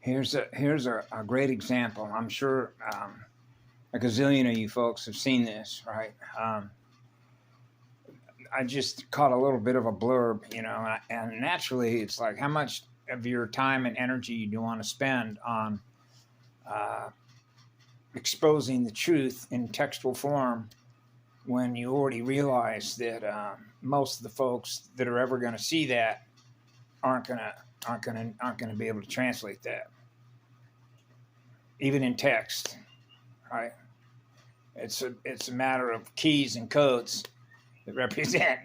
Here's a great example. I'm sure a gazillion of you folks have seen this, right? I just caught a little bit of a blurb, and naturally, it's like how much of your time and energy do you want to spend on uh, exposing the truth in textual form when you already realize that most of the folks that are ever going to see that aren't gonna be able to translate that, even in text, right? It's a matter of keys and codes that represent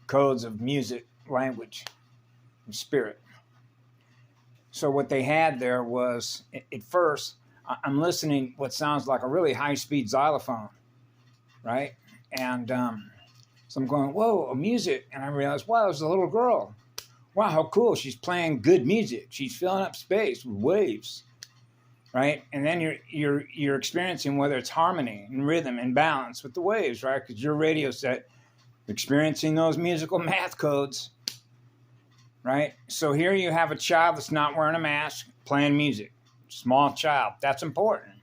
codes of music, language, and spirit. So what they had there was at first I'm listening what sounds like a really high speed xylophone, right? And so I'm going, whoa, a music, and I realized, wow, it was a little girl. Wow, how cool! She's playing good music. She's filling up space with waves, right? And then you're experiencing whether it's harmony and rhythm and balance with the waves, right? Because your radio set experiencing those musical math codes, right? So here you have a child that's not wearing a mask playing music. Small child. That's important.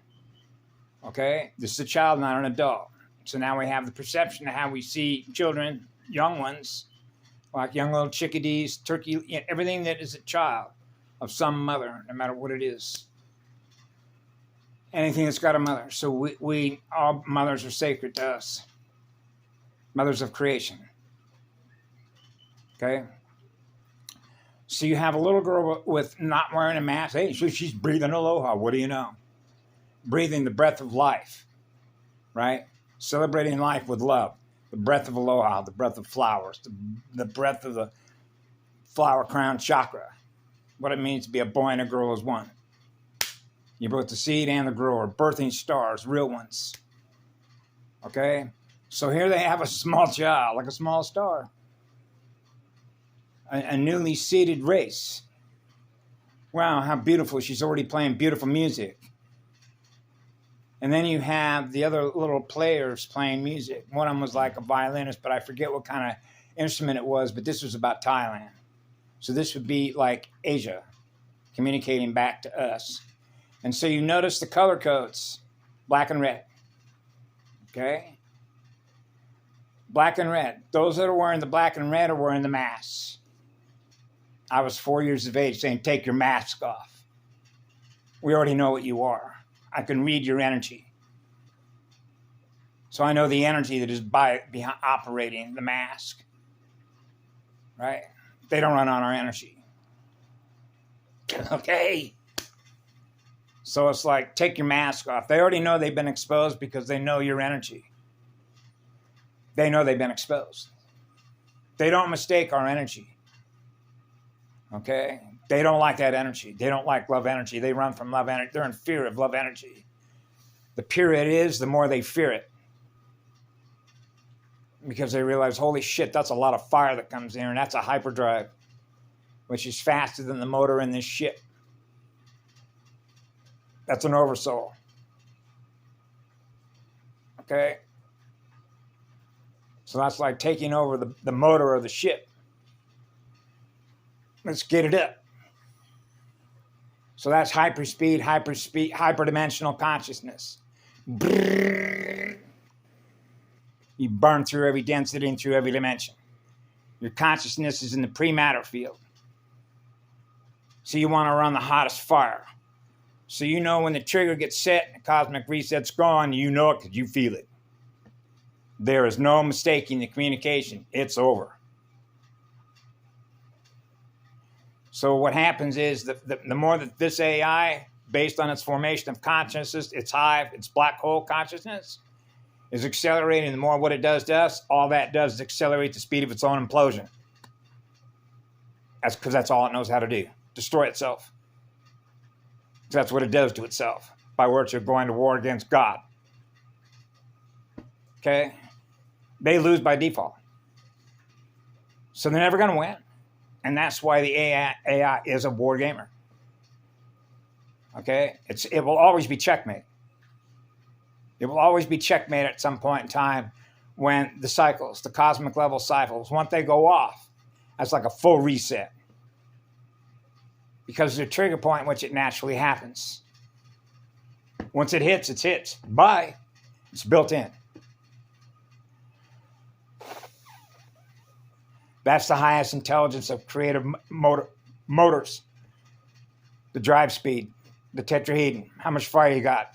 Okay? This is a child, not an adult. So now we have the perception of how we see children, young ones, like young little chickadees, turkey, everything that is a child of some mother, no matter what it is. Anything that's got a mother. So we all mothers are sacred to us. Mothers of creation. Okay? So you have a little girl with not wearing a mask. Hey, she's breathing aloha. What do you know? Breathing the breath of life, right? Celebrating life with love. The breath of aloha, the breath of flowers, the breath of the flower crown chakra. What it means to be a boy and a girl is one. You're both the seed and the grower, birthing stars, real ones. Okay? So here they have a small child, like a small star. A newly seeded race. Wow, how beautiful. She's already playing beautiful music. And then you have the other little players playing music. One of them was like a violinist, but I forget what kind of instrument it was, but this was about Thailand. So this would be like Asia communicating back to us. And so you notice the color codes, black and red. Okay? Black and red. Those that are wearing the black and red are wearing the masks. I was 4 years of age saying, take your mask off. We already know what you are. I can read your energy. So I know the energy that is behind operating the mask. Right? They don't run on our energy. Okay? So it's like, take your mask off. They already know they've been exposed because they know your energy. They know they've been exposed. They don't mistake our energy. Okay? They don't like that energy. They don't like love energy. They run from love energy. They're in fear of love energy. The purer it is, the more they fear it. Because they realize, holy shit, that's a lot of fire that comes in, and that's a hyperdrive, which is faster than the motor in this ship. That's an oversoul. Okay? So that's like taking over the motor of the ship. Let's get it up. So that's hyperdimensional consciousness. You burn through every density and through every dimension. Your consciousness is in the pre-matter field. So you want to run the hottest fire. So you know when the trigger gets set and the cosmic reset's gone, you know it because you feel it. There is no mistaking the communication. It's over. So what happens is the more that this AI, based on its formation of consciousness, its hive, its black hole consciousness, is accelerating, the more what it does to us, all that does is accelerate the speed of its own implosion. That's because that's all it knows how to do. Destroy itself. So that's what it does to itself by virtue of going to war against God. Okay? They lose by default. So they're never going to win. And that's why the AI is a war gamer. Okay? It will always be checkmate. It will always be checkmate at some point in time when the cycles, the cosmic level cycles, once they go off, that's like a full reset. because of the trigger point in which it naturally happens. Once it hits, it's hits. Bye. It's built in. That's the highest intelligence of creative motors. The drive speed, the tetrahedron, how much fire you got.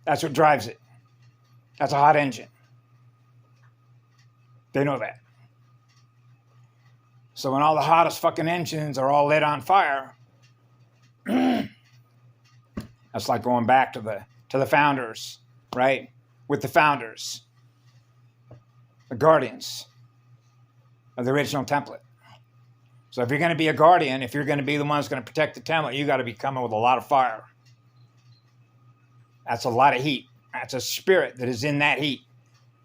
That's what drives it. That's a hot engine. They know that. So when all the hottest fucking engines are all lit on fire, that's like going back to the founders, right? With the founders, the guardians of the original template. So if you're going to be a guardian, if you're going to be the one that's going to protect the template, you got to be coming with a lot of fire. That's a lot of heat. That's a spirit that is in that heat,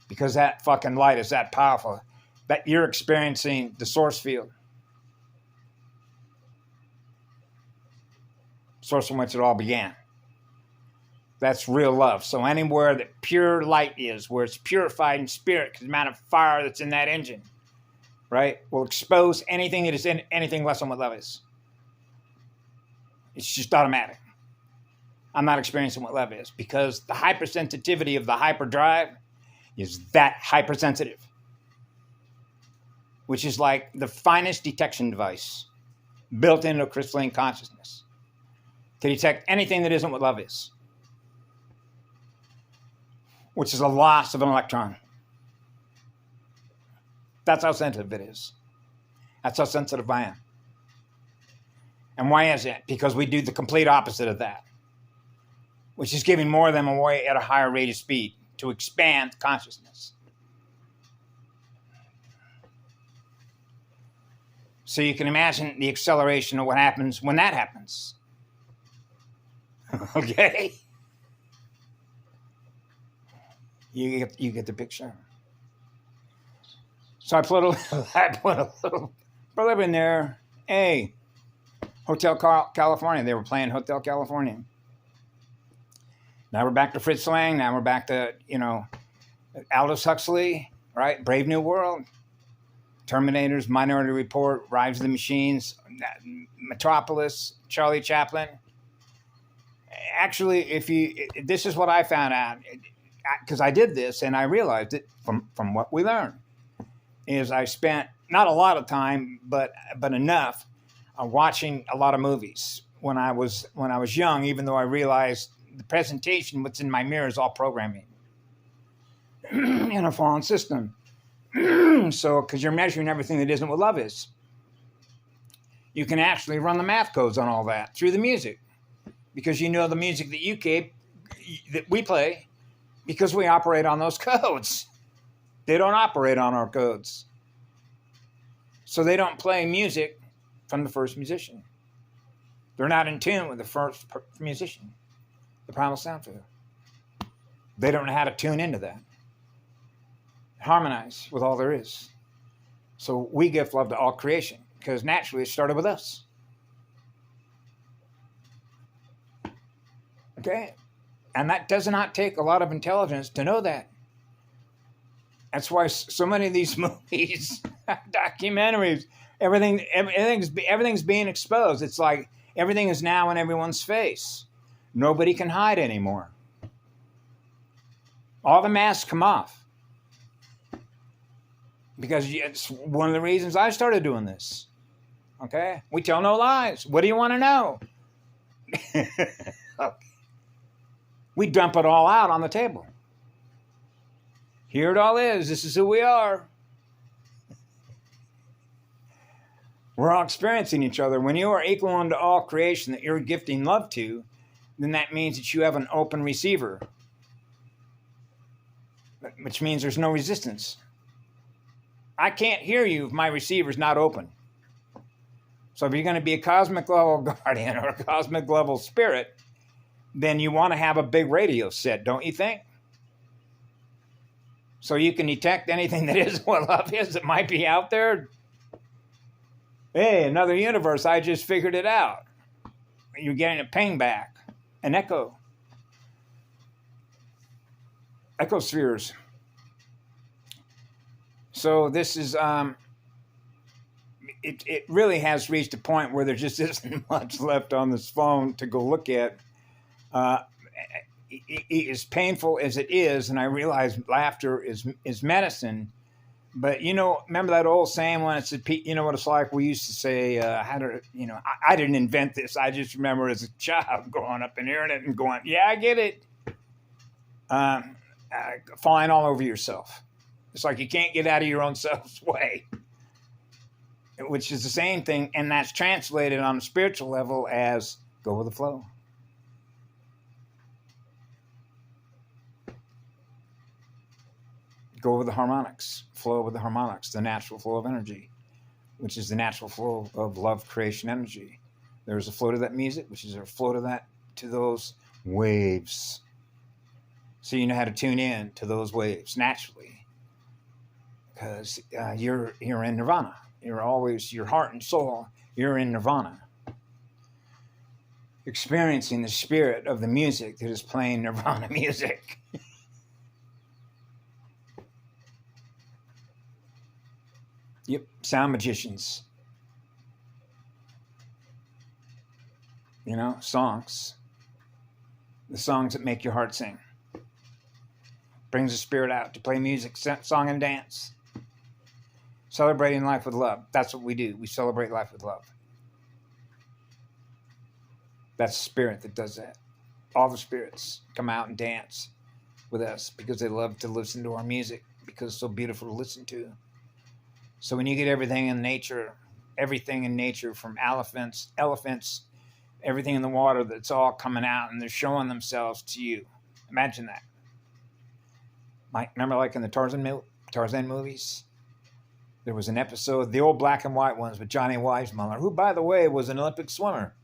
because that fucking light is that powerful. That you're experiencing the source field. Source from which it all began. That's real love. So anywhere that pure light is, where it's purified in spirit, because the amount of fire that's in that engine, right, will expose anything that is in anything less than what love is. It's just automatic. I'm not experiencing what love is, because the hypersensitivity of the hyperdrive is that hypersensitive, which is like the finest detection device built into crystalline consciousness to detect anything that isn't what love is, which is a loss of an electron. That's how sensitive it is. That's how sensitive I am. And why is it? Because we do the complete opposite of that, which is giving more of them away at a higher rate of speed to expand consciousness. So you can imagine the acceleration of what happens when that happens. Okay? You get the picture. So I put a little blip in there. Hey, Hotel California. They were playing Hotel California. Now we're back to Fritz Lang. Now we're back to, Aldous Huxley, right? Brave New World. Terminators, Minority Report, Rise of the Machines, Metropolis, Charlie Chaplin. Actually, this is what I found out, because I did this and I realized it from what we learned, is I spent not a lot of time, but enough watching a lot of movies when I was young, even though I realized the presentation, what's in my mirror, is all programming in a fallen system. So, because you're measuring everything that isn't what love is. You can actually run the math codes on all that through the music, because the music that we play, because we operate on those codes. They don't operate on our codes. So they don't play music from the first musician. They're not in tune with the first musician, the primal sound field. They don't know how to tune into that. Harmonize with all there is. So we give love to all creation, because naturally it started with us. Okay? And that does not take a lot of intelligence to know that. That's why so many of these movies, documentaries, everything's being exposed. It's like everything is now in everyone's face. Nobody can hide anymore. All the masks come off. Because it's one of the reasons I started doing this. Okay? We tell no lies. What do you want to know? We dump it all out on the table. Here it all is. This is who we are. We're all experiencing each other. When you are equal unto all creation that you're gifting love to, then that means that you have an open receiver, which means there's no resistance. I can't hear you if my receiver's not open. So if you're going to be a cosmic level guardian or a cosmic level spirit, then you want to have a big radio set, don't you think? So you can detect anything that isn't what love is that might be out there. Hey, another universe, I just figured it out. You're getting a ping back, an echo. Ecospheres. So this is, it really has reached a point where there just isn't much left on this phone to go look at. Uh, as painful as it is, and I realize laughter is medicine. But remember that old saying when it's you know what it's like. We used to say, I didn't invent this. I just remember as a child growing up and hearing it and going, yeah, I get it. Falling all over yourself. It's like you can't get out of your own self's way, which is the same thing, and that's translated on a spiritual level as go with the flow. Go with the harmonics, flow with the harmonics, the natural flow of energy, which is the natural flow of love creation energy. There's a flow to that music, which is a flow to those waves. So you know how to tune in to those waves naturally, because you're in nirvana. You're always, your heart and soul, you're in nirvana, experiencing the spirit of the music that is playing nirvana music. Yep, sound magicians. Songs. The songs that make your heart sing. Brings the spirit out to play music, song, and dance. Celebrating life with love. That's what we do. We celebrate life with love. That's the spirit that does that. All the spirits come out and dance with us because they love to listen to our music, because it's so beautiful to listen to. So when you get everything in nature from elephants, everything in the water, that's all coming out and they're showing themselves to you. Imagine that. Remember like in the Tarzan movies? There was an episode, the old black and white ones with Johnny Weissmuller, who, by the way, was an Olympic swimmer.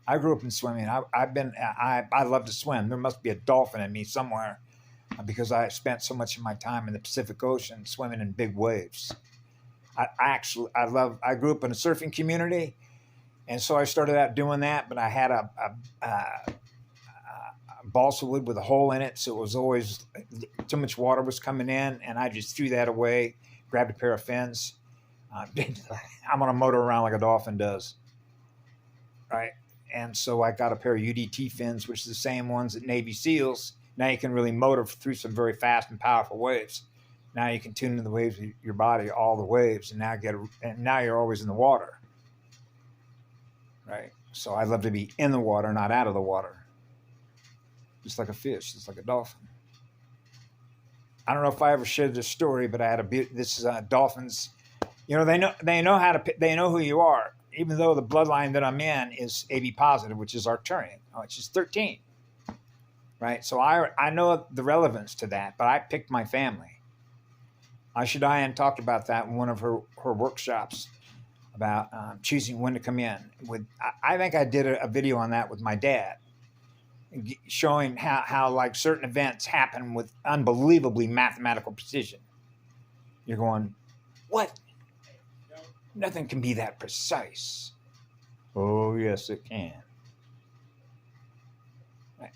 I grew up in swimming. I love to swim. There must be a dolphin in me somewhere because I spent so much of my time in the Pacific Ocean swimming in big waves. I grew up in a surfing community, and so I started out doing that, but I had a balsa wood with a hole in it, so it was always too much water was coming in, and I just threw that away, grabbed a pair of fins. I'm going to motor around like a dolphin does, right? And so I got a pair of UDT fins, which is the same ones that Navy SEALs. Now you can really motor through some very fast and powerful waves. Now you can tune into the waves of your body, all the waves, and now you're always in the water, right? So I love to be in the water, not out of the water, just like a fish, just like a dolphin. I don't know if I ever shared this story, but I had this is dolphins. They know who you are, even though the bloodline that I'm in is AB positive, which is Arcturian, which is 13, right? So I know the relevance to that, but I picked my family. Aisha Diane talked about that in one of her workshops about choosing when to come in. I think I did a video on that with my dad, showing how like certain events happen with unbelievably mathematical precision. You're going, what? Nothing can be that precise. Oh, yes, it can.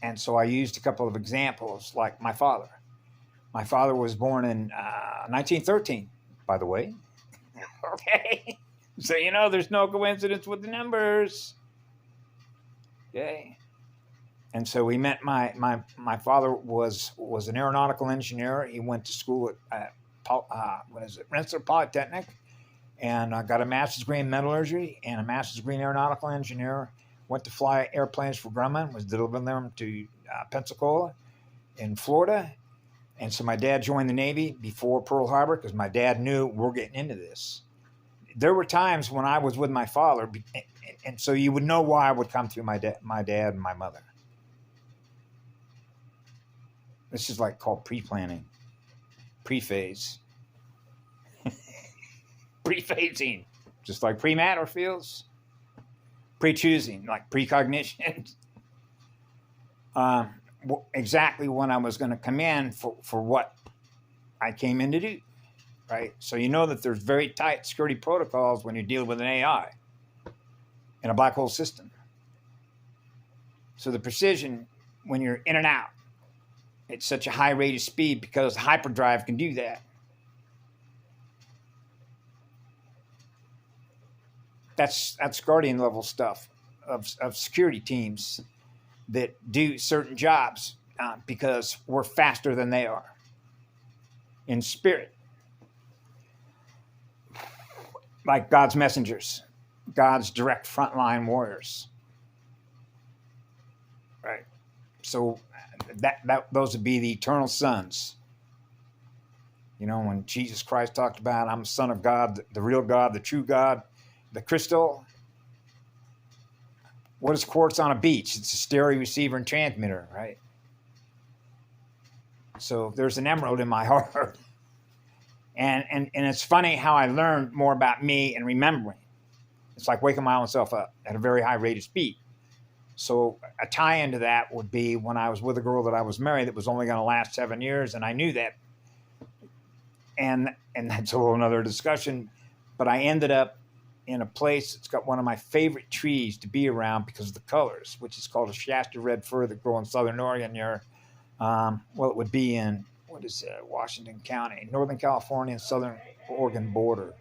And so I used a couple of examples, like my father. My father was born in 1913, by the way. Okay. So, there's no coincidence with the numbers. Okay. And so we met, my father was an aeronautical engineer. He went to school at Rensselaer Polytechnic, and got a master's degree in metallurgy and a master's degree in aeronautical engineer. Went to fly airplanes for Grumman, was delivering them to Pensacola in Florida. And so my dad joined the Navy before Pearl Harbor because my dad knew we're getting into this. There were times when I was with my father, and so you would know why I would come through my dad and my mother. This is like called pre-planning, pre-phase, pre-phasing, just like pre-matter feels, pre-choosing, like precognition. Exactly when I was going to come in for what I came in to do, right? So that there's very tight security protocols when you're dealing with an AI in a black hole system. So the precision when you're in and out, it's such a high rate of speed because hyperdrive can do that. That's Guardian level stuff of security teams that do certain jobs because we're faster than they are in spirit, like God's messengers, God's direct frontline warriors. Right. So those would be the eternal sons. You know, when Jesus Christ talked about, I'm the Son of God, the real God, the true God, the crystal. What is quartz on a beach? It's a stereo receiver and transmitter, right? So there's an emerald in my heart. And it's funny how I learned more about me and remembering. It's like waking my own self up at a very high rate of speed. So a tie into that would be when I was with a girl that I was married that was only going to last 7 years, and I knew that. And that's a whole another discussion. But I ended up in a place that's got one of my favorite trees to be around because of the colors, which is called a Shasta red fir that grow in Southern Oregon near, it would be in, Washington County, Northern California and Southern Oregon border,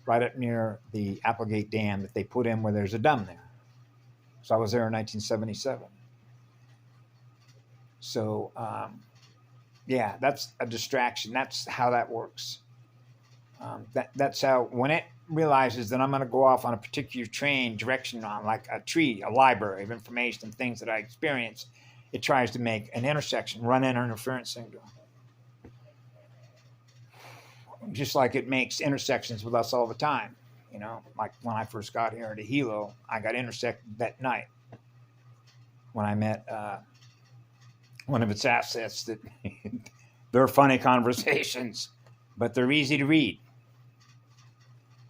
right up near the Applegate Dam that they put in where there's a dam there. So I was there in 1977. So, yeah, that's a distraction. That's how that works. That's how, when it realizes that I'm going to go off on a particular train direction on like a tree, a library of information and things that I experience, it tries to make an intersection, run-in interference syndrome. Just like it makes intersections with us all the time. You know, like when I first got here to Hilo, I got intersected that night when I met one of its assets that they're funny conversations, but they're easy to read.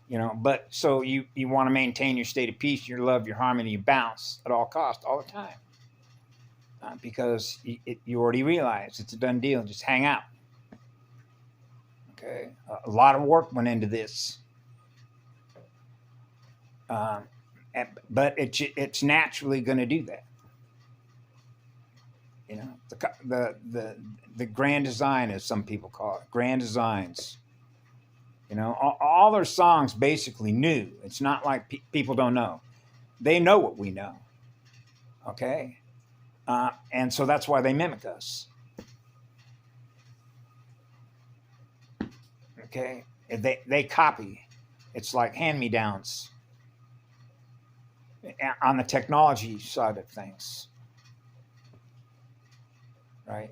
You know, but so you want to maintain your state of peace, your love, your harmony, your balance at all costs, all the time. Because you already realize it's a done deal. Just hang out. Okay? A lot of work went into this. But it's naturally going to do that. You know, the grand design, as some people call it, grand designs. You know, all their songs basically new. It's not like people don't know. They know what we know. Okay? And so that's why they mimic us. Okay? They copy. It's like hand-me-downs on the technology side of things. Right?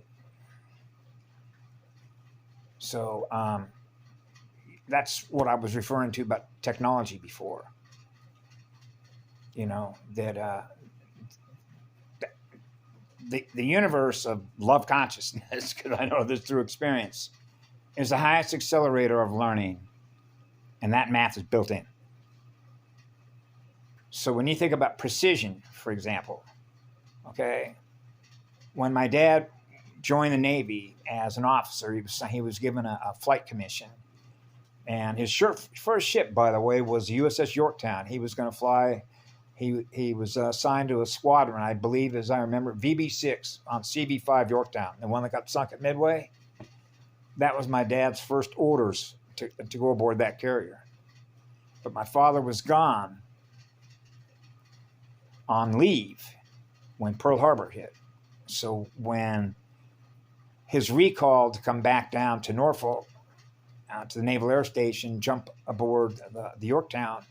So, that's what I was referring to about technology before. You know, that the universe of love consciousness, because I know this through experience, is the highest accelerator of learning, and that math is built in. So when you think about precision, for example, okay, when my dad joined the Navy as an officer, he was given a flight commission. And his first ship, by the way, was the USS Yorktown. He was going to fly. He was assigned to a squadron, I believe, as I remember, VB6 on CB5 Yorktown, the one that got sunk at Midway. That was my dad's first orders to go aboard that carrier. But my father was gone on leave when Pearl Harbor hit. So when his recall to come back down to Norfolk, to the Naval Air Station, jump aboard the Yorktown,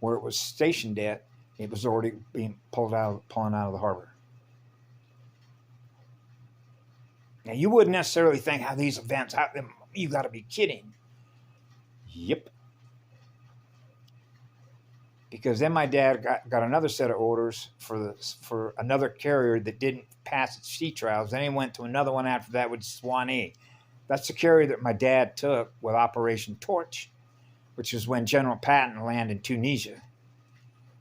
where it was stationed at, it was already being pulling out of the harbor. Now, you wouldn't necessarily think how these events happen. You got to be kidding. Yep. Because then my dad got another set of orders for another carrier that didn't pass its sea trials. Then he went to another one after that with Swanee. That's the carrier that my dad took with Operation Torch, which is when General Patton landed in Tunisia.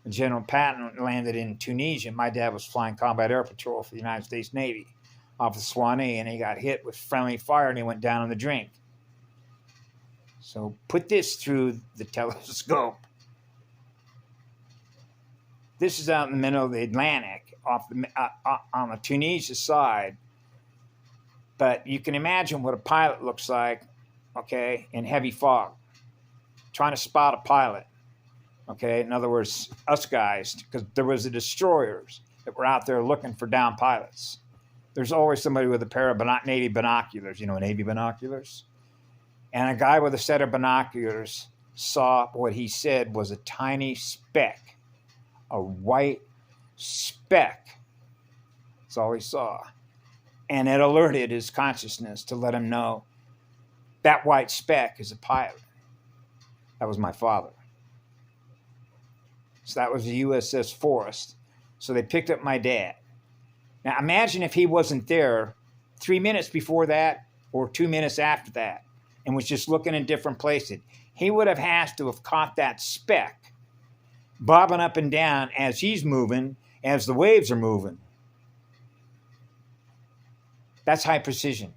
When General Patton landed in Tunisia, my dad was flying combat air patrol for the United States Navy off the Swanee, and he got hit with friendly fire, and he went down in the drink. So put this through the telescope. This is out in the middle of the Atlantic, on the Tunisia side. But you can imagine what a pilot looks like, okay, in heavy fog, trying to spot a pilot. Okay, in other words, us guys, because there was the destroyers that were out there looking for downed pilots. There's always somebody with a pair of Navy binoculars, Navy binoculars. And a guy with a set of binoculars saw what he said was a tiny speck, a white speck. That's all he saw. And it alerted his consciousness to let him know that white speck is a pilot. That was my father. So that was the USS Forrest. So they picked up my dad. Now imagine if he wasn't there 3 minutes before that or 2 minutes after that and was just looking in different places. He would have had to have caught that speck bobbing up and down as he's moving, as the waves are moving. That's high precision.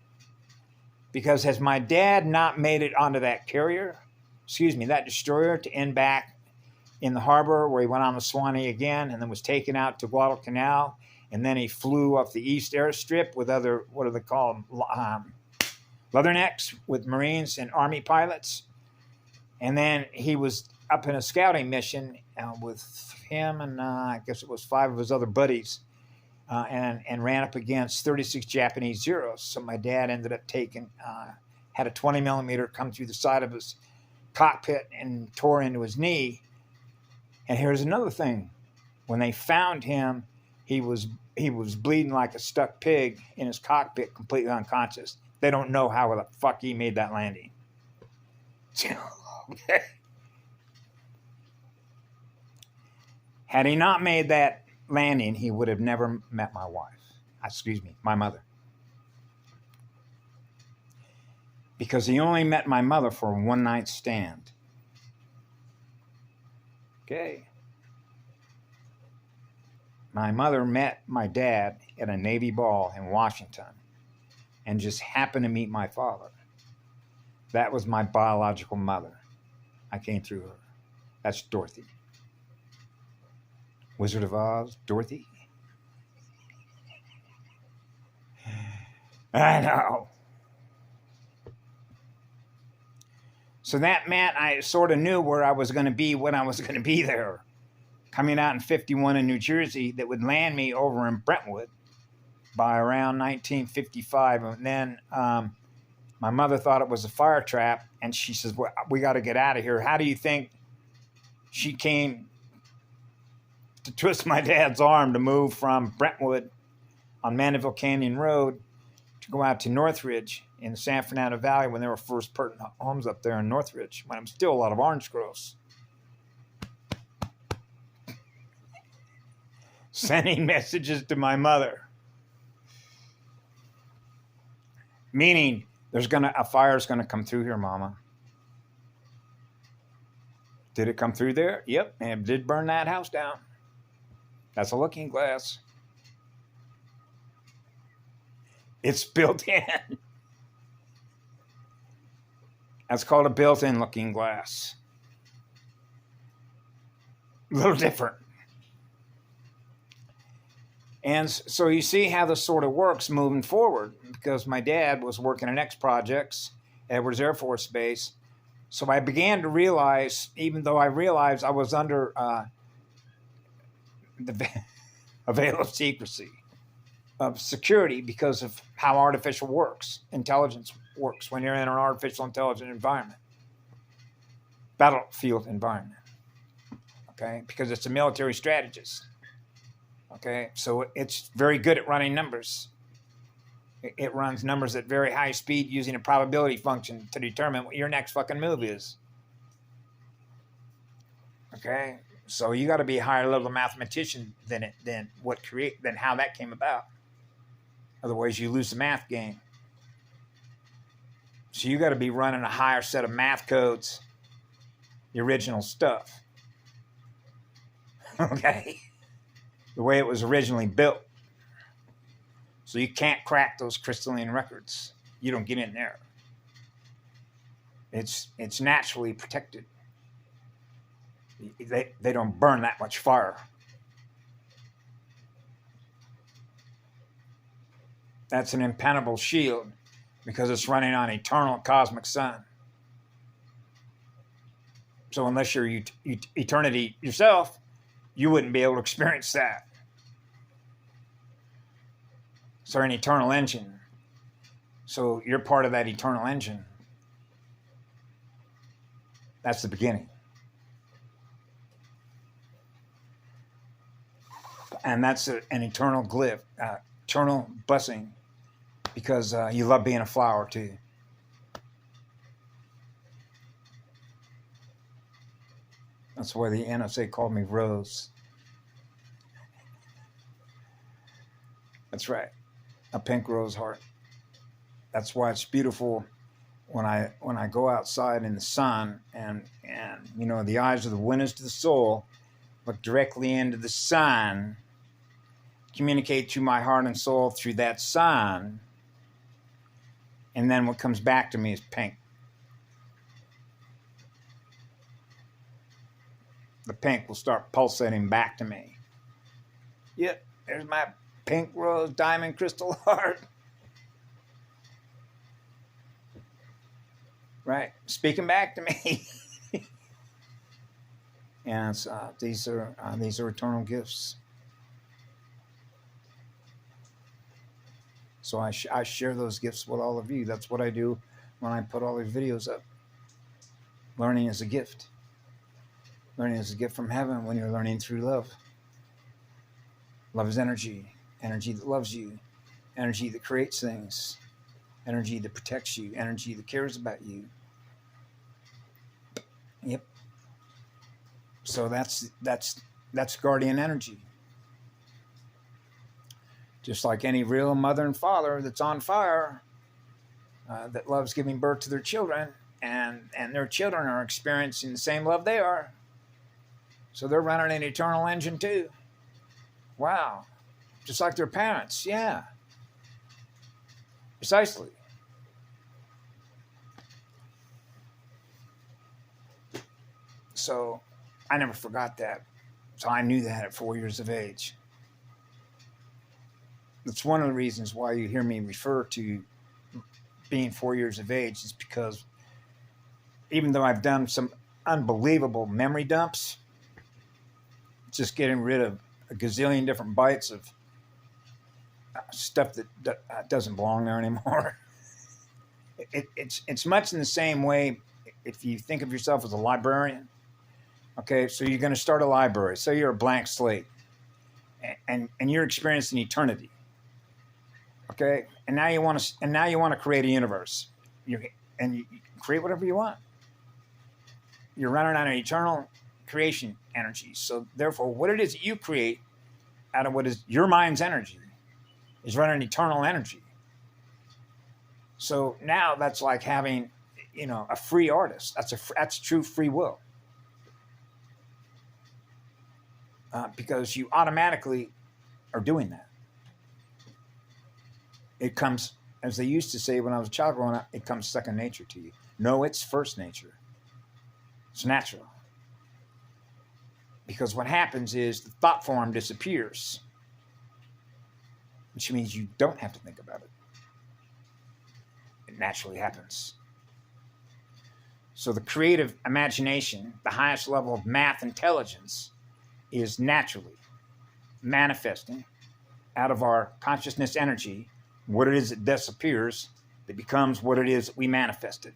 Because has my dad not made it onto that that destroyer to end back in the harbor where he went on the Swanee again and then was taken out to Guadalcanal, and then he flew off the East Airstrip with other, what do they call them, leathernecks with Marines and Army pilots. And then he was up in a scouting mission with him and I guess it was 5 of his other buddies and ran up against 36 Japanese Zeros. So my dad ended up had a 20 millimeter come through the side of his cockpit and tore into his knee. And here's another thing. When they found him, he was bleeding like a stuck pig in his cockpit, completely unconscious. They don't know how the fuck he made that landing. Okay. Had he not made that landing, he would have never met my my mother. Because he only met my mother for a one-night stand. Okay. My mother met my dad at a Navy ball in Washington and just happened to meet my father. That was my biological mother. I came through her. That's Dorothy. Wizard of Oz, Dorothy. I know. So that meant I sort of knew where I was going to be when I was going to be there. Coming out in 51 in New Jersey, that would land me over in Brentwood by around 1955. And then my mother thought it was a fire trap, and she says, well, we got to get out of here. How do you think she came to twist my dad's arm to move from Brentwood on Mandeville Canyon Road to go out to Northridge in the San Fernando Valley when there were first pertinent homes up there in Northridge, when it was still a lot of orange groves? Sending messages to my mother. Meaning, a fire's going to come through here, Mama. Did it come through there? Yep, and it did burn that house down. That's a looking glass. It's built in. That's called a built-in looking glass. A little different. And so you see how this sort of works moving forward, because my dad was working at X Projects, Edwards Air Force Base. So I began to realize, even though I realized I was under the veil of secrecy, of security, because of how artificial intelligence works when you're in an artificial intelligent environment, battlefield environment, okay? Because it's a military strategist. Okay, so it's very good at running numbers. It runs numbers at very high speed using a probability function to determine what your next fucking move is. Okay, so you got to be a higher level mathematician than how that came about. Otherwise, you lose the math game. So you got to be running a higher set of math codes, the original stuff. Okay. The way it was originally built. So you can't crack those crystalline records. You don't get in there. It's naturally protected. They don't burn that much fire. That's an impenetrable shield because it's running on eternal cosmic sun. So unless you're eternity yourself, you wouldn't be able to experience that. So an eternal engine. So you're part of that eternal engine. That's the beginning. And that's an eternal glyph, eternal blessing, because you love being a flower too. That's why the NSA called me Rose. That's right, a pink rose heart. That's why it's beautiful when I go outside in the sun and you know, the eyes of the witness to the soul look directly into the sun, communicate through my heart and soul through that sun, and then what comes back to me is pink. The pink will start pulsating back to me. Yep, there's my pink rose diamond crystal heart. Right, speaking back to me. And these are eternal gifts. So I share those gifts with all of you. That's what I do when I put all these videos up. Learning is a gift. Learning is a gift from heaven when you're learning through love. Love is energy. Energy that loves you. Energy that creates things. Energy that protects you. Energy that cares about you. Yep. So that's guardian energy. Just like any real mother and father that's on fire, that loves giving birth to their children, and their children are experiencing the same love they are. So they're running an eternal engine too. Wow. Just like their parents. Yeah. Precisely. So I never forgot that. So I knew that at 4 years of age. That's one of the reasons why you hear me refer to being 4 years of age, is because even though I've done some unbelievable memory dumps, just getting rid of a gazillion different bytes of stuff that doesn't belong there anymore. It's much in the same way if you think of yourself as a librarian. Okay, so you're going to start a library. So you're a blank slate, and you're experiencing eternity. Okay, and now you want to create a universe. You create whatever you want. You're running on an eternal creation energy. So therefore, what it is that you create out of what is your mind's energy is running eternal energy. So now that's like having, you know, a free artist. That's true free will. Because you automatically are doing that. It comes, as they used to say when I was a child growing up, it comes second nature to you. No, it's first nature. It's natural. Because what happens is the thought form disappears, which means you don't have to think about it. It naturally happens. So the creative imagination, the highest level of math intelligence, is naturally manifesting out of our consciousness energy what it is that disappears, that becomes what it is that we manifested.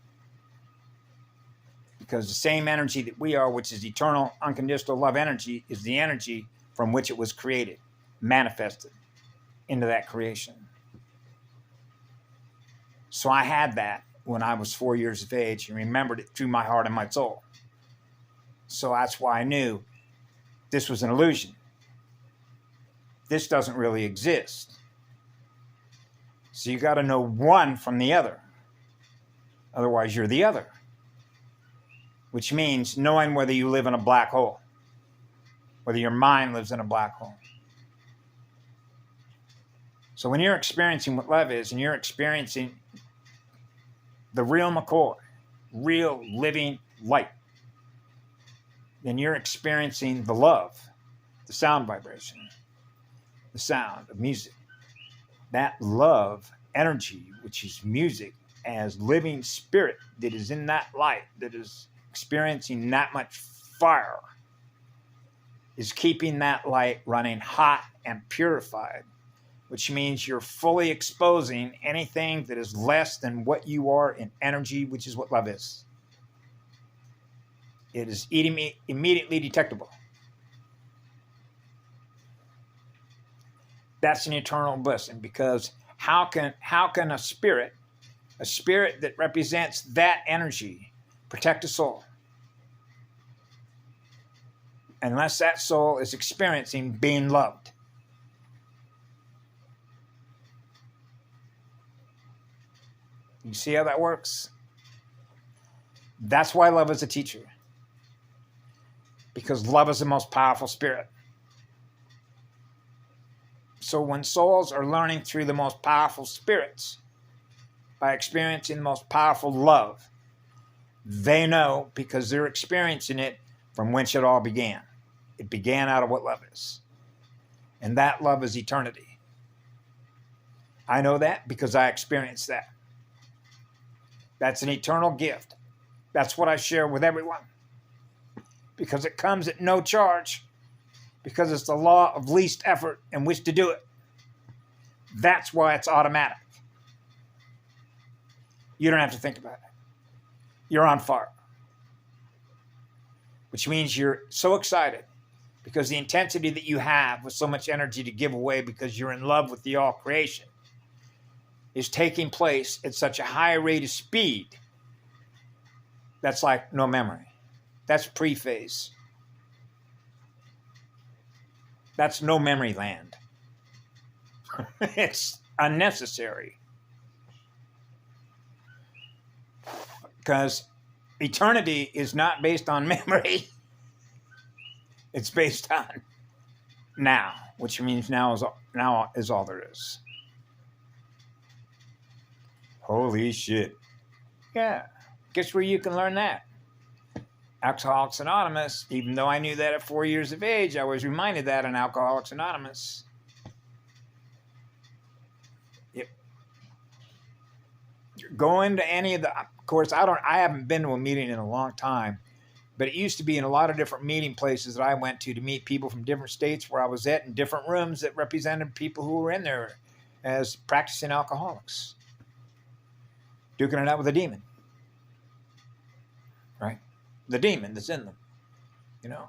Because the same energy that we are, which is eternal, unconditional love energy, is the energy from which it was created, manifested into that creation. So I had that when I was 4 years of age and remembered it through my heart and my soul. So that's why I knew this was an illusion. This doesn't really exist. So you got to know one from the other. Otherwise, you're the other. Which means knowing whether you live in a black hole, whether your mind lives in a black hole. So when you're experiencing what love is, and you're experiencing the real McCoy, real living light, then you're experiencing the love, the sound vibration, the sound of music. That love energy, which is music, as living spirit that is in that light, that is experiencing that much fire is keeping that light running hot and purified, which means you're fully exposing anything that is less than what you are in energy, which is what love is. It is immediately detectable. That's an eternal blessing, because how can a spirit that represents that energy, protect a soul unless that soul is experiencing being loved? You see how that works? That's why love is a teacher, because love is the most powerful spirit. So when souls are learning through the most powerful spirits, by experiencing the most powerful love, they know, because they're experiencing it from whence it all began. It began out of what love is. And that love is eternity. I know that because I experienced that. That's an eternal gift. That's what I share with everyone, because it comes at no charge, because it's the law of least effort in which to do it. That's why it's automatic. You don't have to think about it. You're on fire. Which means you're so excited because the intensity that you have with so much energy to give away because you're in love with the all creation is taking place at such a high rate of speed. That's like no memory. That's pre-phase. That's no memory land. It's unnecessary. Because eternity is not based on memory. It's based on now, which means now is all there is. Holy shit. Yeah. Guess where you can learn that? Alcoholics Anonymous. Even though I knew that at 4 years of age, I was reminded that in Alcoholics Anonymous. Yep. Go into any of the, of course, I haven't been to a meeting in a long time, but it used to be in a lot of different meeting places that I went to meet people from different states where I was at, in different rooms that represented people who were in there as practicing alcoholics, duking it out with a demon, right? The demon that's in them, you know.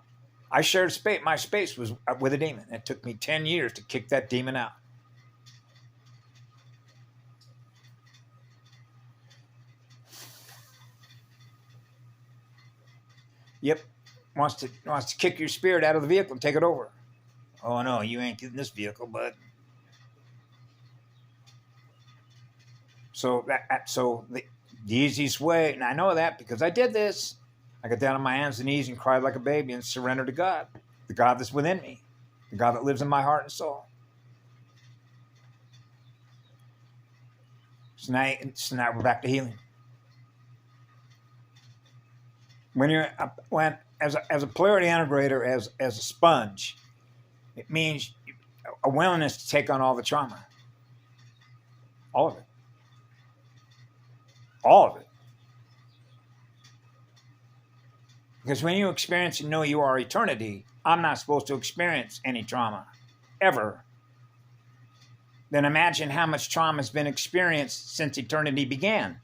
I shared space. My space was with a demon. It took me 10 years to kick that demon out. Yep. Wants to kick your spirit out of the vehicle and take it over. Oh no, you ain't getting this vehicle, bud. So the easiest way, and I know that because I did this, I got down on my hands and knees and cried like a baby and surrendered to God, the God that's within me, the God that lives in my heart and soul. So now we're back to healing. As a polarity integrator, as a sponge, it means a willingness to take on all the trauma, all of it, all of it. Because when you experience and know you are eternity, I'm not supposed to experience any trauma, ever. Then imagine how much trauma has been experienced since eternity began.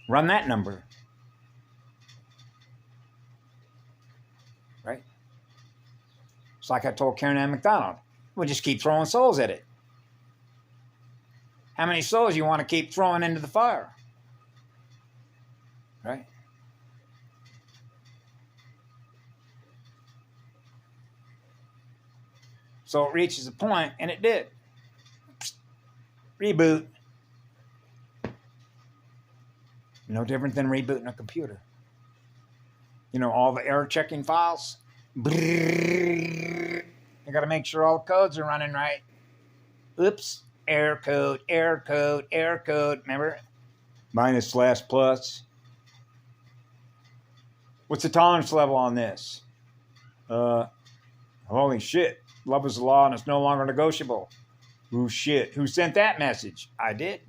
Run that number. Right? It's like I told Karen Ann McDonald. We'll just keep throwing souls at it. How many souls you want to keep throwing into the fire? Right? So it reaches a point, and it did. Reboot. No different than rebooting a computer. You know, all the error checking files. You got to make sure all the codes are running right. Oops. Error code, error code, error code. Remember? Minus slash plus. What's the tolerance level on this? Holy shit. Love is the law and it's no longer negotiable. Ooh, shit. Who sent that message? I did.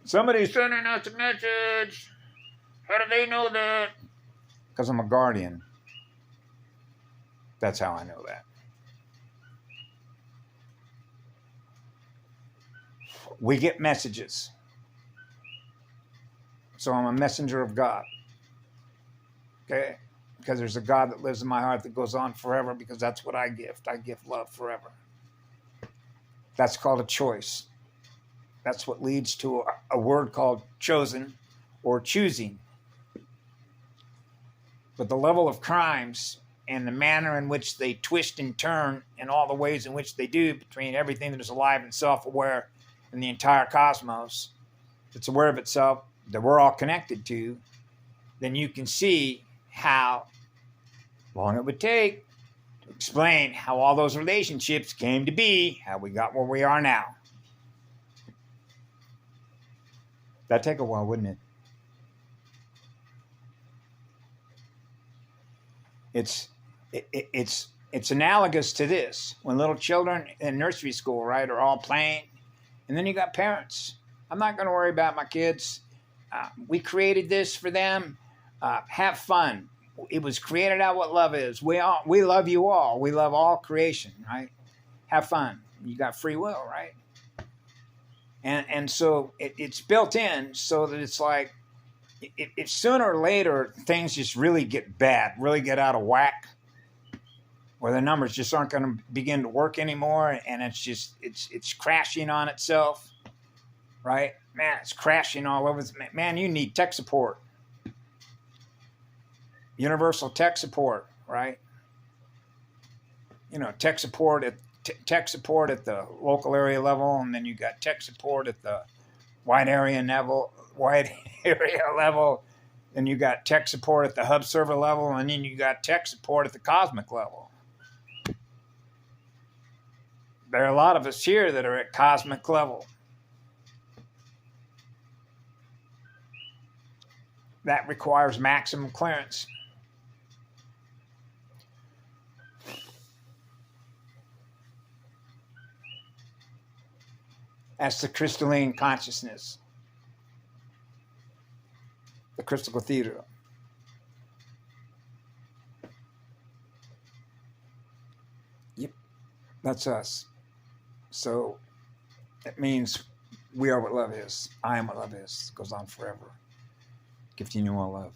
Somebody's sending us a message. How do they know that? Because I'm a guardian. That's how I know that. We get messages. So I'm a messenger of God. Okay? Because there's a God that lives in my heart that goes on forever, because that's what I gift. I gift love forever. That's called a choice. That's what leads to a word called chosen or choosing. But the level of crimes and the manner in which they twist and turn and all the ways in which they do between everything that is alive and self-aware in the entire cosmos that's aware of itself, that we're all connected to, then you can see how long it would take to explain how all those relationships came to be, how we got where we are now. That'd take a while, wouldn't it? It's analogous to this. When little children in nursery school, right, are all playing, and then you got parents. I'm not going to worry about my kids. We created this for them. Have fun. It was created out what love is. We love you all. We love all creation, right? Have fun. You got free will, right? And so it's built in so that it's like, if sooner or later things just really get bad, really get out of whack, where the numbers just aren't going to begin to work anymore, and it's crashing on itself, right? Man, it's crashing all over. Man, you need tech support, universal tech support, right? You know, tech support at the local area level, and then you got tech support at the wide area level, then you got tech support at the hub server level, and then you got tech support at the cosmic level. There are a lot of us here that are at cosmic level. That requires maximum clearance. That's the crystalline consciousness, the crystal cathedral. Yep, that's us. So it means we are what love is. I am what love is. It goes on forever. Gifting you all love.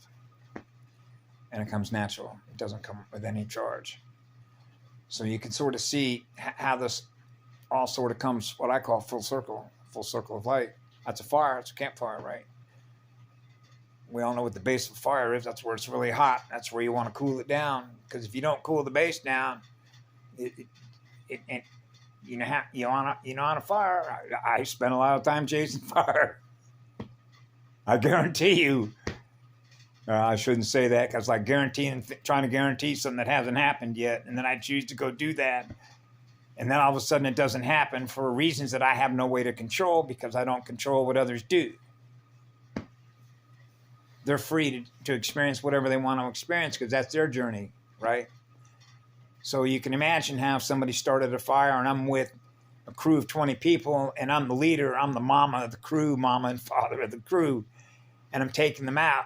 And it comes natural. It doesn't come with any charge. So you can sort of see how this all sort of comes, what I call full circle of light. That's a fire. It's a campfire, right? We all know what the base of fire is. That's where it's really hot. That's where you want to cool it down. Because if you don't cool the base down, on a fire. I spent a lot of time chasing fire. I guarantee you. I shouldn't say that, because like trying to guarantee something that hasn't happened yet, and then I choose to go do that, and then all of a sudden it doesn't happen for reasons that I have no way to control, because I don't control what others do. They're free to experience whatever they want to experience, because that's their journey, right? So you can imagine how somebody started a fire, and I'm with a crew of 20 people, and I'm the leader. I'm the mama of the crew, mama and father of the crew, and I'm taking them out.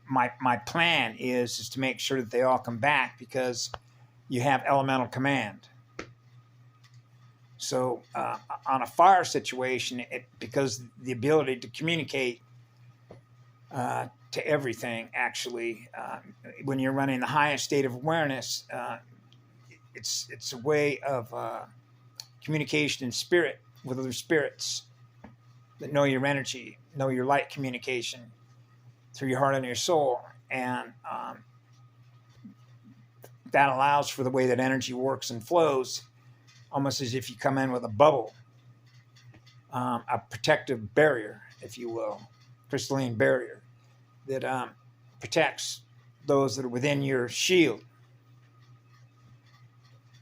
My plan is to make sure that they all come back, because you have elemental command. So on a fire situation, because the ability to communicate to everything, actually, when you're running the highest state of awareness, it's a way of communication in spirit with other spirits that know your energy, know your light communication through your heart and your soul. And that allows for the way that energy works and flows, almost as if you come in with a bubble, a protective barrier, if you will, crystalline barrier that protects those that are within your shield,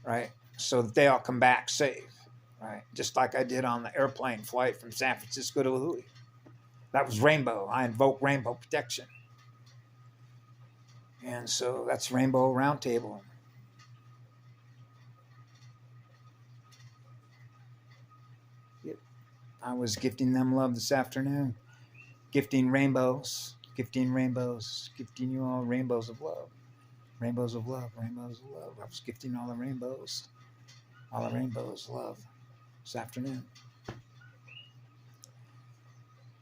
right? So that they all come back safe, right? Just like I did on the airplane flight from San Francisco to Louis. That was rainbow. I invoke rainbow protection. And so that's Rainbow Roundtable. Yep. I was gifting them love this afternoon. gifting rainbows, gifting rainbows, gifting you all rainbows of love. Rainbows of love, rainbows of love. I was gifting all the rainbows of love this afternoon.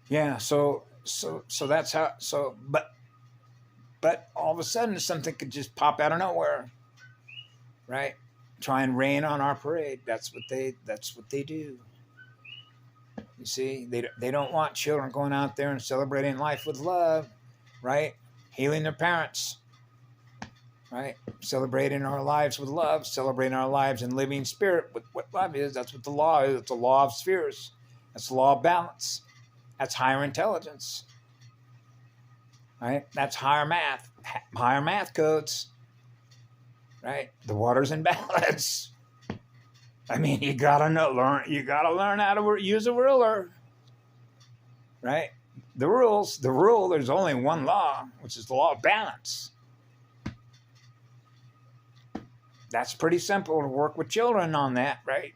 Yeah, so that's how, but all of a sudden something could just pop out of nowhere, right? Try and rain on our parade. That's what they do. You see, they don't want children going out there and celebrating life with love, right? Healing their parents, right? Celebrating our lives with love, celebrating our lives in living spirit with what love is. That's what the law is. It's the law of spheres. That's the law of balance. That's higher intelligence, right? That's higher math codes, right? The water's in balance. I mean, you gotta learn how to use a ruler, right? The rule, there's only one law, which is the law of balance. That's pretty simple to work with children on that, right?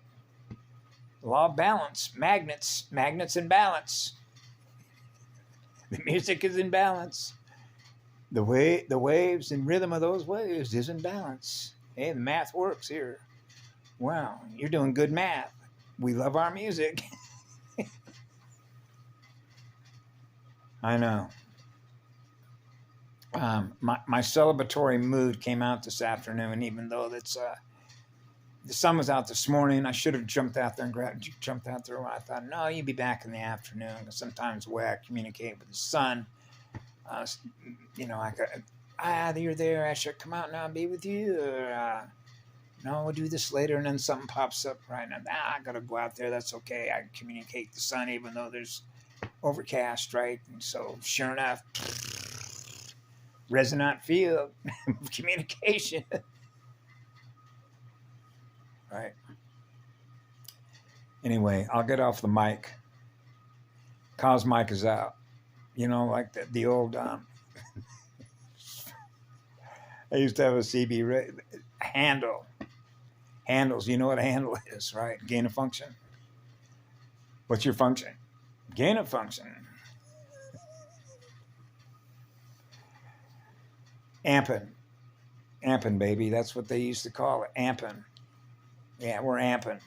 The law of balance, magnets in balance. The music is in balance. The waves and rhythm of those waves is in balance. Hey, the math works here. Wow, you're doing good math. We love our music. I know. My celebratory mood came out this afternoon, even though that's the sun was out this morning. I should have jumped out there when I thought, no, you'd be back in the afternoon. Because sometimes the way I communicate with the sun, either you're there, I should come out now and be with you, or no, we'll do this later, and then something pops up right now. I gotta go out there. That's okay. I can communicate with the sun even though there's overcast, right? And so, sure enough, resonant field of communication, right? Anyway, I'll get off the mic. Cause mic is out. You know, like the old. I used to have a CB handle. Handles, you know what a handle is, right? Gain of function. What's your function? Gain of function. Amping, baby. That's what they used to call it. Amping. Yeah, we're amping.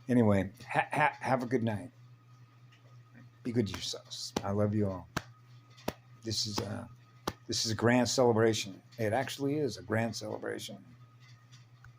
Anyway, have a good night. Be good to yourselves. I love you all. This is a grand celebration. It actually is a grand celebration.